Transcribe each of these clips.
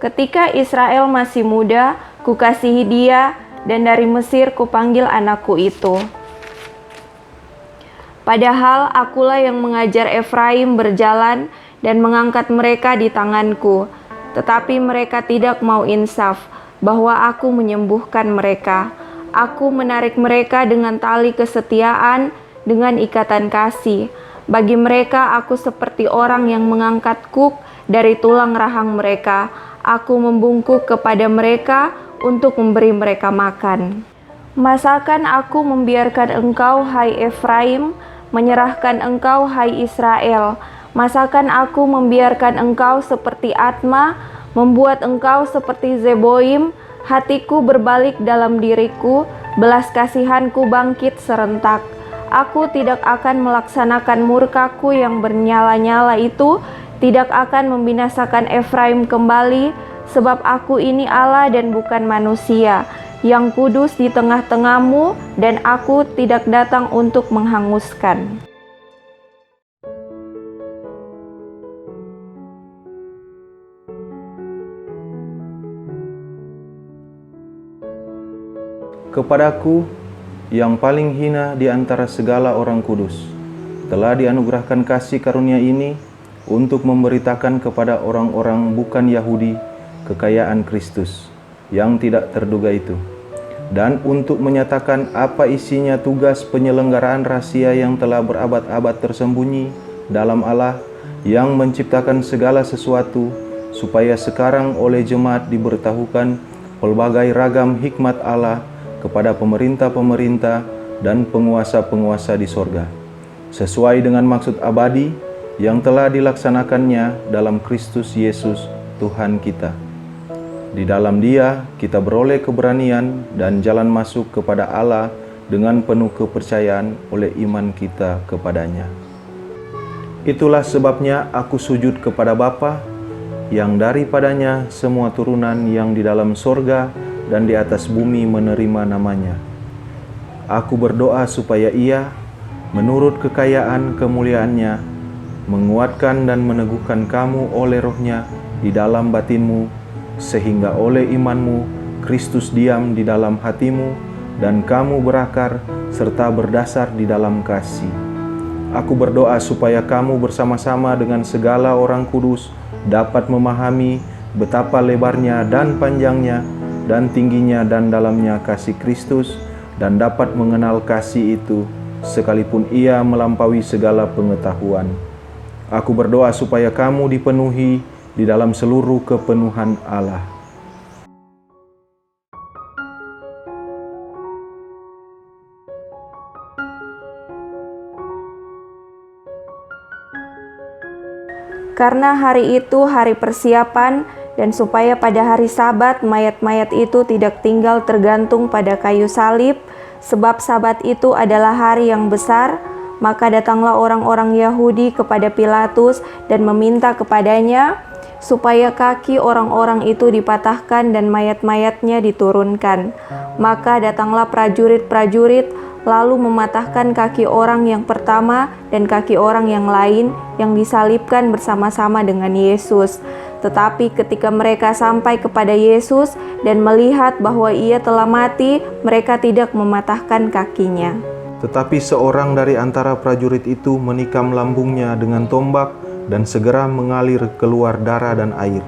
Ketika Israel masih muda, kukasihi dia, dan dari Mesir kupanggil anakku itu. Padahal akulah yang mengajar Efraim berjalan dan mengangkat mereka di tanganku. Tetapi mereka tidak mau insaf bahwa aku menyembuhkan mereka. Aku menarik mereka dengan tali kesetiaan, dengan ikatan kasih. Bagi mereka aku seperti orang yang mengangkat kuk dari tulang rahang mereka. Aku membungkuk kepada mereka untuk memberi mereka makan. Masakan aku membiarkan engkau, hai Efraim, menyerahkan engkau, hai Israel? Masakan aku membiarkan engkau seperti Atma, membuat engkau seperti Zeboim? Hatiku berbalik dalam diriku, belas kasihanku bangkit serentak. Aku tidak akan melaksanakan murkaku yang bernyala-nyala itu, tidak akan membinasakan Efraim kembali, sebab aku ini Allah dan bukan manusia, yang kudus di tengah-tengahmu, dan aku tidak datang untuk menghanguskan. Kepadaku, yang paling hina di antara segala orang kudus, telah dianugerahkan kasih karunia ini untuk memberitakan kepada orang-orang bukan Yahudi kekayaan Kristus yang tidak terduga itu, dan untuk menyatakan apa isinya tugas penyelenggaraan rahasia yang telah berabad-abad tersembunyi dalam Allah yang menciptakan segala sesuatu, supaya sekarang oleh jemaat diberitahukan pelbagai ragam hikmat Allah kepada pemerintah-pemerintah dan penguasa-penguasa di sorga, sesuai dengan maksud abadi yang telah dilaksanakannya dalam Kristus Yesus Tuhan kita. Di dalam Dia kita beroleh keberanian dan jalan masuk kepada Allah dengan penuh kepercayaan oleh iman kita kepadanya. Itulah sebabnya aku sujud kepada Bapa, yang daripadanya semua turunan yang di dalam sorga dan di atas bumi menerima namanya. Aku berdoa supaya Ia, menurut kekayaan kemuliaannya, menguatkan dan meneguhkan kamu oleh Roh-Nya di dalam batinmu, sehingga oleh imanmu Kristus diam di dalam hatimu, dan kamu berakar serta berdasar di dalam kasih. Aku berdoa supaya kamu bersama-sama dengan segala orang kudus dapat memahami betapa lebarnya dan panjangnya dan tingginya dan dalamnya kasih Kristus, dan dapat mengenal kasih itu sekalipun ia melampaui segala pengetahuan. Aku berdoa supaya kamu dipenuhi di dalam seluruh kepenuhan Allah. Karena hari itu hari persiapan, dan supaya pada hari Sabat mayat-mayat itu tidak tinggal tergantung pada kayu salib, sebab Sabat itu adalah hari yang besar, maka datanglah orang-orang Yahudi kepada Pilatus dan meminta kepadanya supaya kaki orang-orang itu dipatahkan dan mayat-mayatnya diturunkan. Maka datanglah prajurit-prajurit lalu mematahkan kaki orang yang pertama dan kaki orang yang lain yang disalibkan bersama-sama dengan Yesus. Tetapi ketika mereka sampai kepada Yesus dan melihat bahwa Ia telah mati, mereka tidak mematahkan kakinya. Tetapi seorang dari antara prajurit itu menikam lambungnya dengan tombak, dan segera mengalir keluar darah dan air.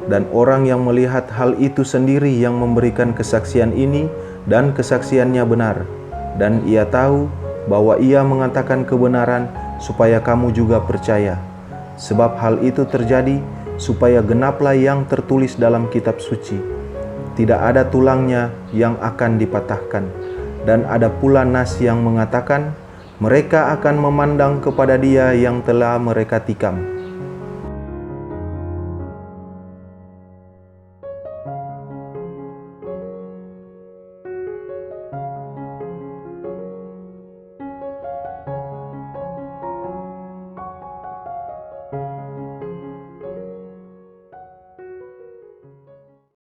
Dan orang yang melihat hal itu sendiri yang memberikan kesaksian ini, dan kesaksiannya benar. Dan ia tahu bahwa ia mengatakan kebenaran supaya kamu juga percaya. Sebab hal itu terjadi supaya genaplah yang tertulis dalam kitab suci. Tidak ada tulangnya yang akan dipatahkan. Dan ada pula nas yang mengatakan, mereka akan memandang kepada Dia yang telah mereka tikam.